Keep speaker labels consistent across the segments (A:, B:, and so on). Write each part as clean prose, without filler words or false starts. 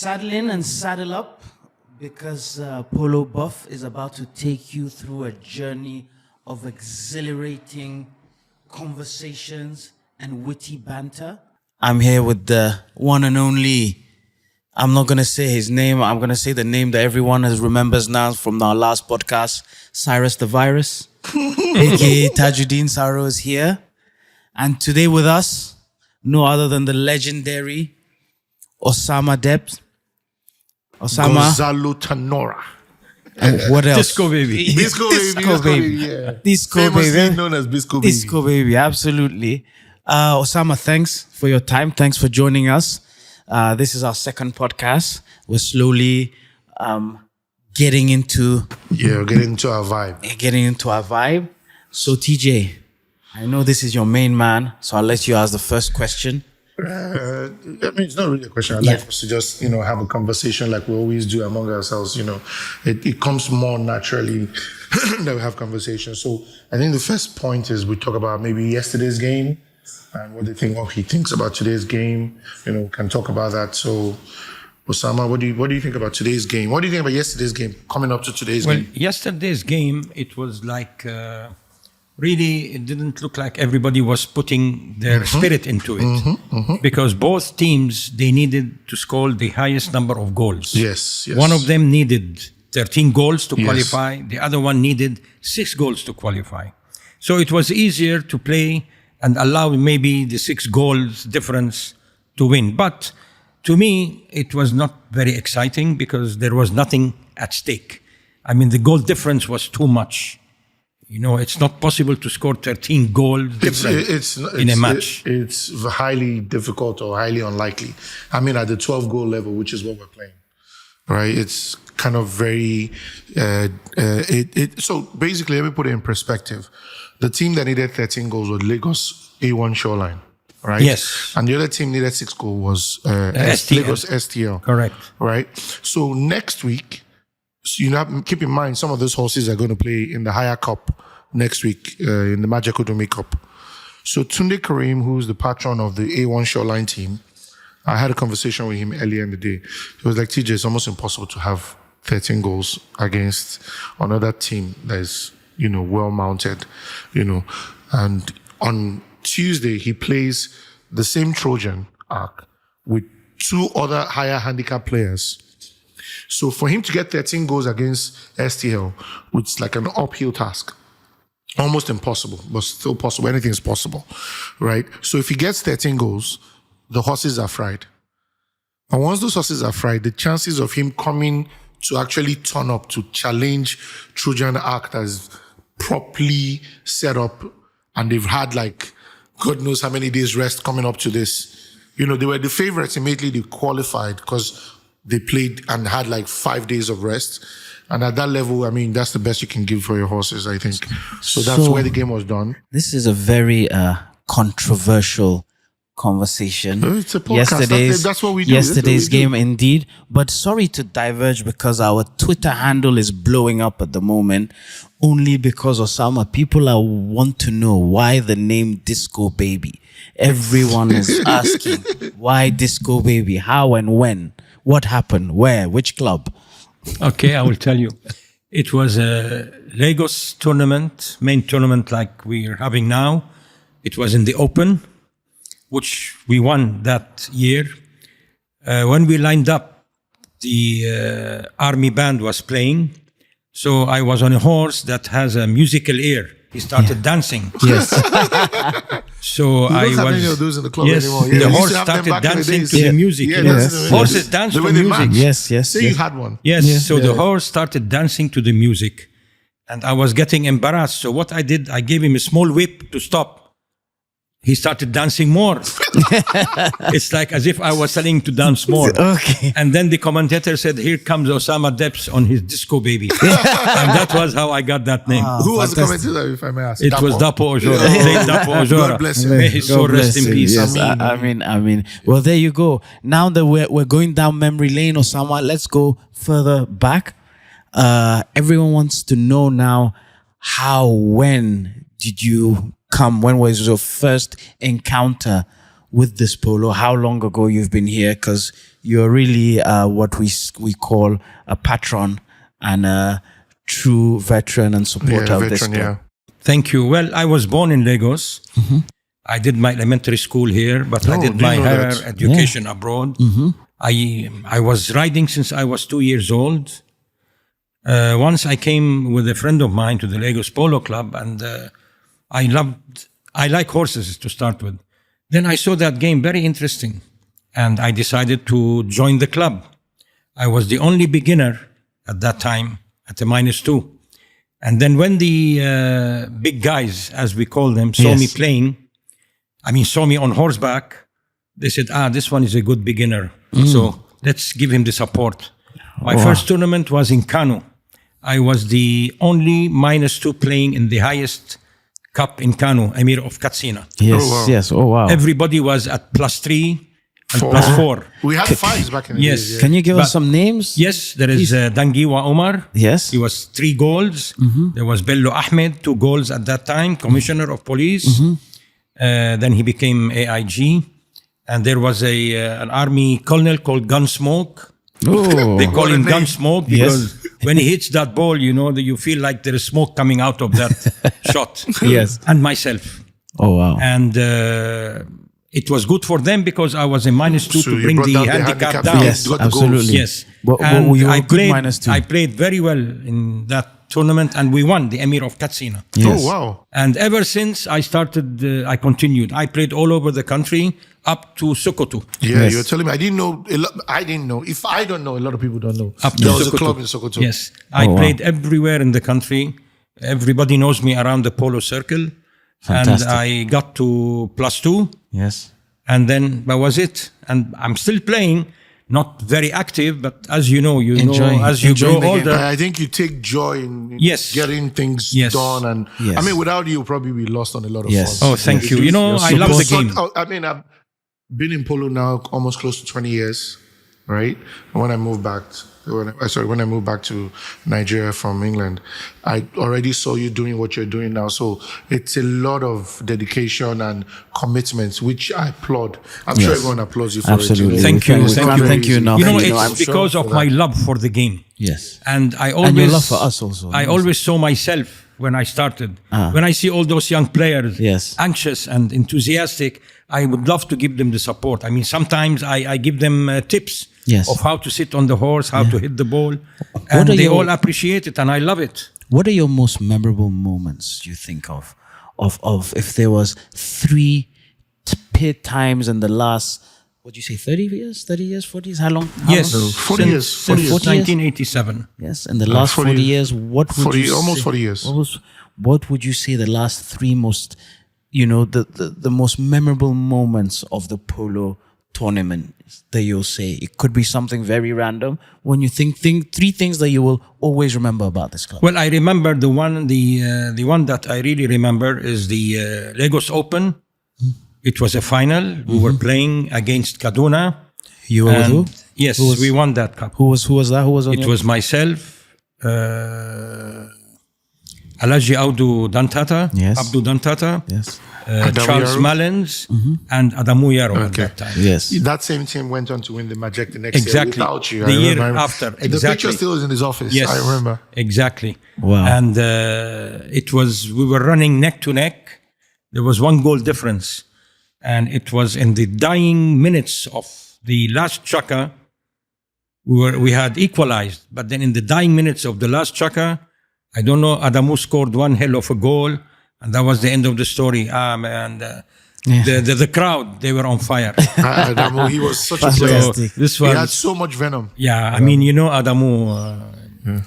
A: Saddle in and saddle up because Polo Buff is about to take you through a journey of exhilarating conversations and witty banter. I'm here with the one and only, I'm not going to say his name, I'm going to say the name that everyone remembers now from our last podcast, Cirus the Virus, a.k.a. Tajudeen. Saro is here. And today with us, no other than the legendary Osama Debbs. Osama.
B: Gonzalo Tanora.
A: And what else?
C: Disco baby.
B: Disco baby, yeah.
A: Disco
B: Famously
A: baby.
B: known as Disco baby.
A: Disco baby, absolutely. Osama, thanks for your time. Thanks for joining us. This is our second podcast. We're slowly getting into
B: our vibe.
A: Getting into our vibe. So TJ, I know this is your main man, so I'll let you ask the first question.
B: I mean, it's not really a question. I'd like us to just, have a conversation like we always do among ourselves. It comes more naturally that we have conversations. So I think the first point is we talk about maybe yesterday's game and what he thinks about today's game. We can talk about that. So Osama, what do you think about today's game? What do you think about yesterday's game coming up to today's game?
C: Well, yesterday's game, it was like, really, it didn't look like everybody was putting their spirit into it. Because both teams, they needed to score the highest number of goals.
B: Yes.
C: One of them needed 13 goals to qualify. The other one needed 6 goals to qualify. So it was easier to play and allow maybe the 6 goals difference to win. But to me, it was not very exciting because there was nothing at stake. I mean, the goal difference was too much. It's not possible to score 13 goals in a match.
B: It's highly difficult or highly unlikely. I mean, at the 12-goal level, which is what we're playing, right? It's kind of very... So basically, let me put it in perspective. The team that needed 13 goals was Lagos A1 Shoreline, right?
C: Yes.
B: And the other team needed 6 goals was
C: STL.
B: Lagos STL.
C: Correct.
B: Right? So next week... So keep in mind, some of those horses are going to play in the higher cup next week, in the Magic Odome Cup. So Tunde Karim, who's the patron of the A1 Shoreline team, I had a conversation with him earlier in the day. He was like, TJ, it's almost impossible to have 13 goals against another team that is, well-mounted, And on Tuesday, he plays the same Trojan arc with 2 other higher handicap players. So for him to get 13 goals against STL, it's like an uphill task. Almost impossible, but still possible. Anything is possible, right? So if he gets 13 goals, the horses are fried. And once those horses are fried, the chances of him coming to actually turn up to challenge Trojan Arc that is properly set up, and they've had God knows how many days rest coming up to this. They were the favorites immediately. They qualified because they played and had 5 days of rest. And at that level, I mean, that's the best you can give for your horses, I think. So that's where the game was done.
A: This is a very controversial conversation.
B: It's a podcast. That's what we do.
A: Yesterday's game, indeed. But sorry to diverge because our Twitter handle is blowing up at the moment. Only because, Osama, people want to know why the name Disco Baby. Everyone is asking, why Disco Baby? How and when? What happened? Where? Which club?
C: Okay, I will tell you. It was a Lagos tournament, main tournament like we're having now. It was in the Open, which we won that year. When we lined up, the army band was playing. So I was on a horse that has a musical ear. He started dancing.
A: Yes.
B: You
C: So
B: don't have any of those in the club anymore.
C: The horse started dancing to the music. Horses dance to music.
A: Yes.
B: Say you had one.
C: Yes. So the horse started dancing to the music. And I was getting embarrassed. So what I did, I gave him a small whip to stop. He started dancing more. It's like as if I was telling him to dance more.
A: Okay.
C: And then the commentator said, here comes Osama Debbs on his Disco Baby. And that was how I got that name.
B: Who was the commentator, if I may ask?
C: It was Dapo Ojora. Dapo Ojora.
B: God bless him.
C: May his soul rest in peace.
A: Yes, I mean. Well, there you go. Now that we're going down memory lane, Osama, let's go further back. Everyone wants to know now, when did you come? When was your first encounter with this polo, how long ago you've been here, because you're really what we call a patron and a true veteran and supporter of this club.
C: Thank you. Well, I was born in Lagos. I did my elementary school here, but I did my higher education abroad. I was riding since I was 2 years old. Once I came with a friend of mine to the Lagos Polo Club, and I like horses to start with. Then I saw that game very interesting, and I decided to join the club. I was the only beginner at that time at a -2. And then when the big guys, as we call them, saw me playing, saw me on horseback, they said, this one is a good beginner. So let's give him the support. My first tournament was in Kano. I was the only -2 playing in the highest cup in Kano, Emir of Katsina.
A: Yes.
C: Everybody was at +3 and +4.
B: We had 5s back in the days. Yeah.
A: Can you give us some names?
C: Yes, there is Dangiwa Omar.
A: Yes.
C: He was 3 goals. There was Bello Ahmed, 2 goals at that time, commissioner of police. Then he became AIG. And there was an army colonel called Gunsmoke.
A: Oh,
C: they call him Gunsmoke because when he hits that ball, you feel like there is smoke coming out of that shot.
A: Yes.
C: And myself.
A: Oh, wow.
C: And it was good for them because I was a -2 to bring the handicap down.
A: Yes, absolutely.
C: Yes.
A: And you were good -2.
C: I played very well in that tournament and we won the Emir of Katsina.
B: Yes. Oh, wow.
C: And ever since I started, I continued. I played all over the country up to Sokoto.
B: Yeah, you're telling me. I didn't know. If I don't know, a lot of people don't know. There was a club in Sokoto.
C: Yes. I played everywhere in the country. Everybody knows me around the polo circle.
A: Fantastic.
C: And I got to +2.
A: Yes.
C: And then that was it. And I'm still playing. Not very active, but as you know, as you grow older.
B: I think you take joy in getting things done. And without you, probably be lost on a lot of fun.
C: Oh, thank you. I love the game.
B: I've been in polo now almost close to 20 years, right? When I moved back to Nigeria from England, I already saw you doing what you're doing now. So it's a lot of dedication and commitment, which I applaud. I'm sure everyone applauds you for it.
A: Absolutely.
C: Thank you.
A: Thank you enough.
C: It's because of my love for the game.
A: Yes.
C: And
A: your love for us also.
C: I always saw myself when I started. When I see all those young players anxious and enthusiastic, I would love to give them the support. Sometimes I give them tips of how to sit on the horse, how to hit the ball. And they all appreciate it and I love it.
A: What are your most memorable moments you think of if there was 3 times in the last, what do you say, 30 years, 40 years? How long?
C: Yes.
B: 40 years.
C: Since 1987.
A: Yes, in the last 40 years, what would you say?
B: Almost 40 years.
A: What would you say the last 3 most, the most memorable moments of the polo tournament that you'll say? It could be something very random. When you think 3 things that you will always remember about this club.
C: Well, I remember the one that I really remember is the Lagos Open. It was a final. We were playing against Kaduna.
A: You were with who?
C: Yes, we won that cup.
A: Who was that? Who was on
C: it? Was myself, Alaji Audu Dantata, Abdu Dantata, Charles Malins, and Adamu Yaro at that time.
B: Yes. That same team went on to win the Majek the next year without you.
C: The year after. Exactly.
B: The picture still is in his office.
C: Yes,
B: I remember.
C: Exactly.
A: Wow.
C: And we were running neck to neck. There was 1 goal difference. And it was in the dying minutes of the last chaka, we had equalized. But then in the dying minutes of the last chaka, I don't know, Adamu scored 1 hell of a goal. And that was the end of the story. The crowd, they were on fire.
B: Adamu, he was such a player.
A: He
B: had so much venom.
C: Yeah, Adamu,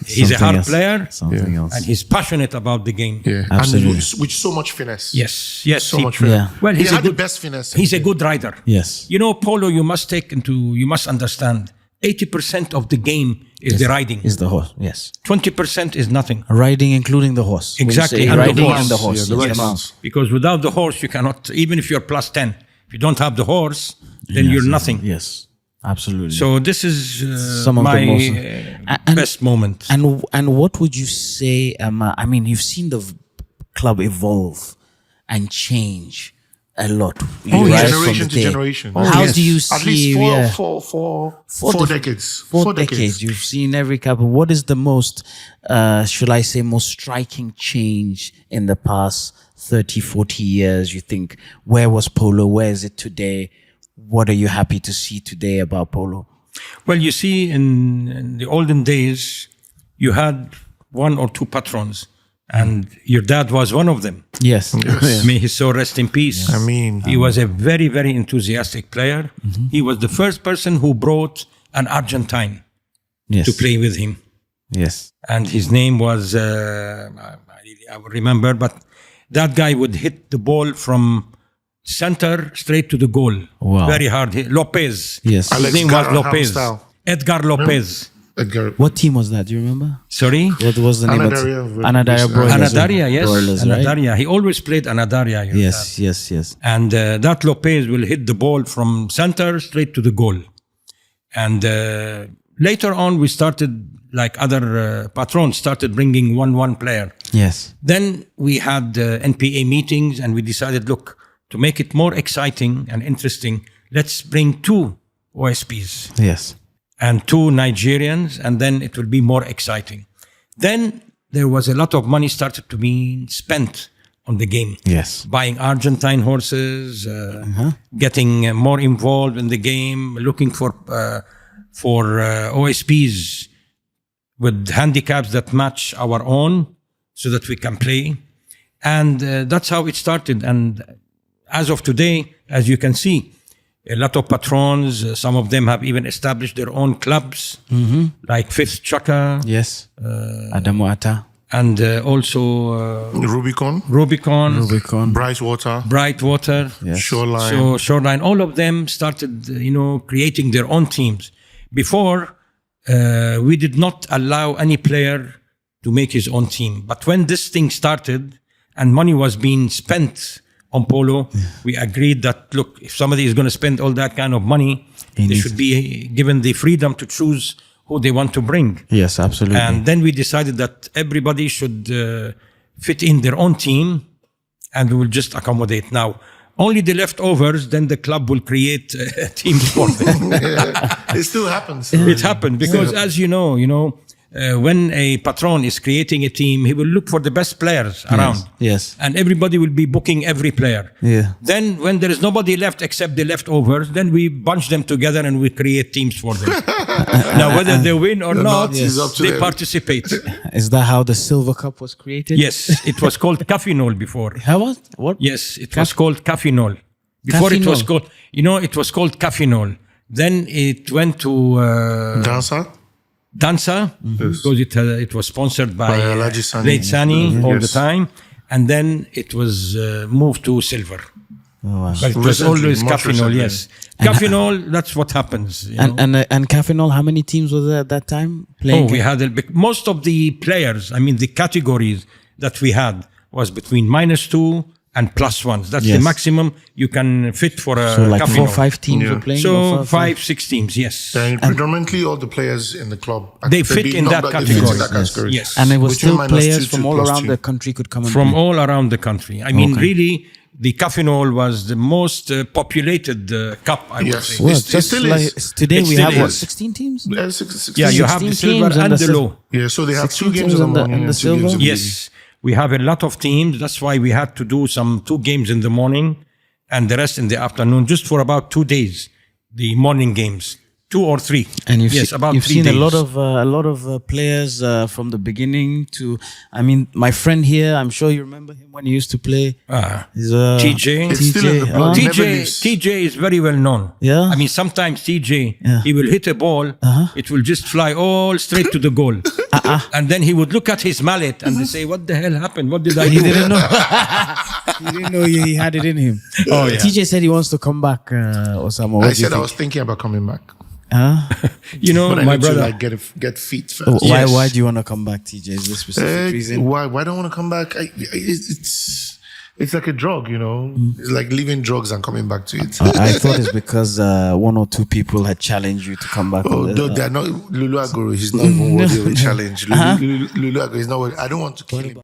C: he's a hard player.
A: Something else.
C: And he's passionate about the game.
B: Yeah,
A: absolutely.
B: And with so much finesse.
C: Yes.
B: So much finesse.
A: Yeah.
C: Well,
B: he had the best finesse.
C: He's a good rider.
A: Yes.
C: Polo, you must understand, 80% of the game is the riding.
A: Is the horse, yes.
C: 20% is nothing.
A: Riding, including the horse.
C: Exactly.
A: And
C: riding
A: and the horse.
B: Yeah, the right mounts.
C: Because without the horse, you cannot, even if you're +10, if you don't have the horse, then you're nothing.
A: Yes, absolutely.
C: So this is
A: some of
C: my
A: the most
C: best moment.
A: And what would you say, you've seen the club evolve and change a lot.
B: Oh,
A: Right
B: generation
A: from
B: to
A: the day.
B: generation.
A: How
C: yes.
A: do you
B: At
A: see?
B: least
A: yeah.
B: four decades.
A: Four decades. You've seen every couple. What is the most, should I say, most striking change in the past 30, 40 years? You think, where was polo? Where is it today? What are you happy to see today about polo?
C: Well, you see, in the olden days, you had one or two patrons, and your dad was one of them.
A: Yes.
C: May his soul rest in peace.
B: I mean,
C: he was a very, very enthusiastic player. He was the first person who brought an Argentine
A: Yes.
C: to play with him.
A: Yes.
C: And his name was, I will remember, but that guy would hit the ball from center straight to the goal.
A: Wow.
C: Very hard. Lopez.
A: Yes.
C: His
B: Alex
C: name was
B: Graham
C: Lopez.
B: style.
C: Edgar Lopez.
B: Edgar.
A: What team was that? Do you remember?
C: Sorry?
A: What was the name
B: Anadaria
A: of Anadaria
B: Broilers.
A: Broilers?
C: Anadaria, yes.
A: Broilers, right?
C: Anadaria. He always played Anadaria. your
A: Yes, yes, yes.
C: And that Lopez will hit the ball from center straight to the goal. And later on, we started, like other patrons, started bringing one player.
A: Yes.
C: Then we had NPA meetings, and we decided, look, to make it more exciting and interesting, let's bring two OSPs
A: Yes.
C: and two Nigerians, and then it will be more exciting. Then there was a lot of money started to be spent on the game.
A: Yes.
C: Buying Argentine horses, getting more involved in the game, looking for OSPs with handicaps that match our own so that we can play. And that's how it started. And as of today, as you can see, a lot of patrons, some of them have even established their own clubs, like Fifth Chaka,
A: Yes. Adamu Ata.
C: and also
B: Rubicon,
A: Rubicon.
C: Brightwater,
A: Yes.
B: Shoreline.
C: So Shoreline, all of them started, creating their own teams. Before, we did not allow any player to make his own team. But when this thing started and money was being spent on polo, we agreed that, look, if somebody is going to spend all that kind of money, they should be given the freedom to choose who they want to bring.
A: Yes, absolutely.
C: And then we decided that everybody should fit in their own team, and we will just accommodate. Now, only the leftovers, then the club will create teams for them.
B: It still happens.
C: It happened because, as you know, when a patron is creating a team, he will look for the best players around.
A: Yes.
C: And everybody will be booking every player.
A: Yeah.
C: Then when there is nobody left except the leftovers, then we bunch them together and we create teams for them. Now, whether they win or not,
B: is up to
C: they
B: them.
C: participate.
A: Is that how the Silver Cup was created?
C: Yes, it was called Cafinol before.
A: How was what?
C: Yes, it was called Cafinol. Before it was
A: Cafinol.
C: called, it was called Cafinol. Then it went to Dansa, because it was sponsored by
B: Alhaji Sani.
C: late Sani all the
B: Yes.
C: time. And then it was moved to silver.
A: Oh, wow.
C: But it was
B: Recently,
C: always
B: much
C: Cafinol,
B: recently.
C: yes. Cafinol, that's what happens.
A: And Cafinol, how many teams was there at that time playing?
C: We had most of the players, the categories that we had was between -2 and +1s. That's the
A: Yes.
C: maximum you can fit for a
A: So like
C: Cafinol.
A: 4 or 5 teams were playing?
C: So
A: or
C: 5-6 teams, yes.
B: And predominantly all the players in the club.
C: They fit in that
B: They fit in
C: category.
B: that category.
C: Yes.
A: And it was
B: Between
A: still players
B: -2
A: from
B: to
A: all around
B: +2.
A: the country could come and
C: From
A: play.
C: all around the country. Really, the Cafinol was the most populated cup, I would
B: Yes.
C: say.
A: Well,
B: It
A: just
B: still
A: like
B: is.
A: today
C: It
A: we
C: still
A: have what,
C: is.
A: 16 teams?
B: Yeah, 16.
C: Yeah, you have
A: 16
C: the silver
A: teams
C: and
A: and
C: the
A: the
C: low.
B: Yeah, so they have
A: 16
B: 2 games
A: teams
B: in the
A: and the-
B: morning
A: and the
B: and 2 games
A: silver?
B: in the
C: Yes, we have a lot of teams. That's why we had to do some 2 games in the morning and the rest in the afternoon, just for about 2 days, the morning games. 2 or 3.
A: And you've,
C: about
A: you've
C: 3
A: seen
C: days.
A: a lot of players from the beginning to. My friend here. I'm sure you remember him when he used to play. He's,
C: TJ.
B: It's still in the blood. Never leaves.
C: TJ is very well known.
A: Yeah?
C: Sometimes TJ,
A: Yeah.
C: he will hit a ball, it will just fly all straight to the goal. And then he would look at his mallet and they say, what the hell happened? What did I do?
A: He didn't know. He didn't know he had it in him.
C: Oh, yeah.
A: TJ said he wants to come back, Osama. What
B: I
A: do you
B: said I
A: think?
B: was thinking about coming back.
C: You
B: But I
C: my
B: need to
C: brother.
B: get feet first.
A: Why?
C: Yes.
A: Why do you want to come back, TJ? Is there a specific reason?
B: Why don't I want to come back? It's like a drug, It's like leaving drugs and coming back to it.
A: I thought it's because 1 or 2 people had challenged you to come back.
B: Oh, no, they're not. Lulu Agoro, he's not even worthy of a challenge. Lulu Agoro is not worthy. I don't want to kill him.